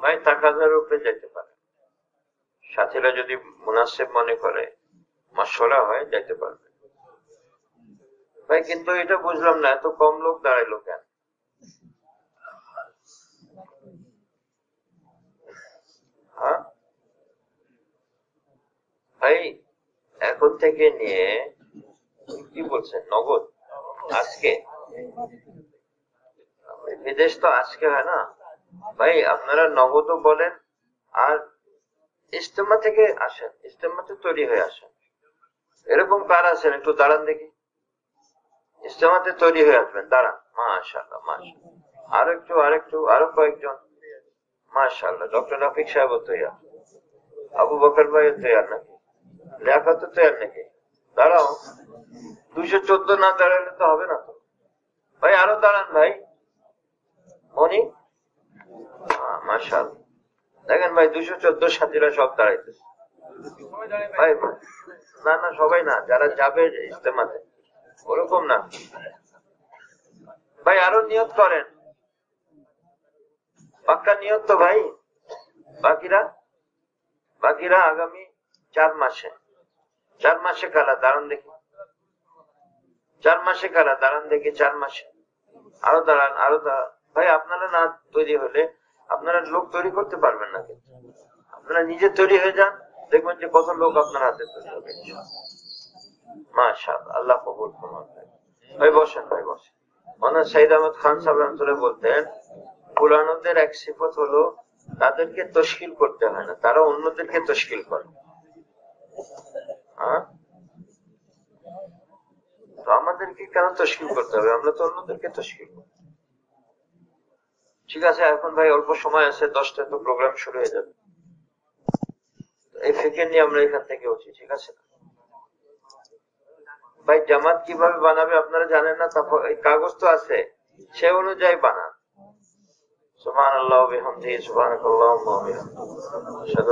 ভাই তাকাজার উপরে যাইতে পারে, সাথীরা যদি মুনাসিব মনে করে মাশওয়ারা হয় যাইতে পারবে ভাই। কিন্তু এটা বুঝলাম না এত কম লোক দাঁড়াইলো কেন? হ্যাঁ ভাই, এখন থেকে নিয়ে কি বলছেন নগদ আজকে? বিদেশ তো আজকে হয় না ভাই, আপনারা নগদও বলেন আর ইজতেমা থেকে আসেন, ইজতেমাতে তৈরি হয়ে আসেন। এরকম কার আছেন একটু দাঁড়ান দেখি, ইজতেমাতে তৈরি হয়ে আসবেন, দাঁড়ান। মাশাআল্লাহ মাশাআল্লাহ, আরেকটু আরো কয়েকজন। মাশাআল্লাহ, ডক্টর রফিক সাহেব তৈরি, আবু বকর ভাই তৈরি নাকি, লিয়াকত তৈরি নাকি? দাঁড়াও, 214 না দাঁড়ালে তো হবে না তো ভাই, আরো দাঁড়ান ভাই। মনি, মাশাআল্লাহ, দেখেন ভাই 214 সাথীরা সব দাঁড়াইতেছে ভাই। না না, সবাই না, যারা যাবে ইজতেমাতে ওরকম না ভাই, আরো নিয়ত করেন, পাক্কা নিয়ত তো ভাই। বাকিরা বাকিরা আগামী 4 মাসে, 4 মাসে কারা দাঁড়ান দেখি, 4 মাসে কারা দাঁড়ান দেখি, 4 মাসে আরো দাঁড়ান, আরো দাঁড়ান ভাই। আপনারা না তৈরি হলে আপনারা লোক তৈরি করতে পারবেন না, কিন্তু আপনারা নিজে তৈরি হয়ে যান, দেখবেন যে কত লোক আপনার হাতে তৈরি হবে। মাশাআল্লাহ, আল্লাহ কবুল করুন ভাই। বসেন ভাই, বসেন। মৌলানা সাইদ আহমদ খান সাহেব রহমাতুল্লাহ বলতেন, পুরানোদের এক সিফত হলো তাদেরকে তশকিল করতে হয় না, তারা অন্যদেরকে তশকিল করে। হ্যাঁ, তো আমাদেরকে কেন তশকিল করতে হবে? আমরা তো অন্যদেরকে তশকিল করি। ঠিক আছে, এখন ভাই অল্প সময় আছে, 10টায় তো প্রোগ্রাম শুরু হয়ে যাবে। এই ফিকির নিয়ে আমরা এখান থেকে উঠি, ঠিক আছে ভাই? জামাত কিভাবে বানাবে আপনারা জানেন না, তারপর এই কাগজ তো আছে, সে অনুযায়ী বানান। সুবহানাল্লাহ ওয়া বিহামদিহি, সুবহানাকাল্লাহুম্মা ওয়া বিহামদিক, আশহাদু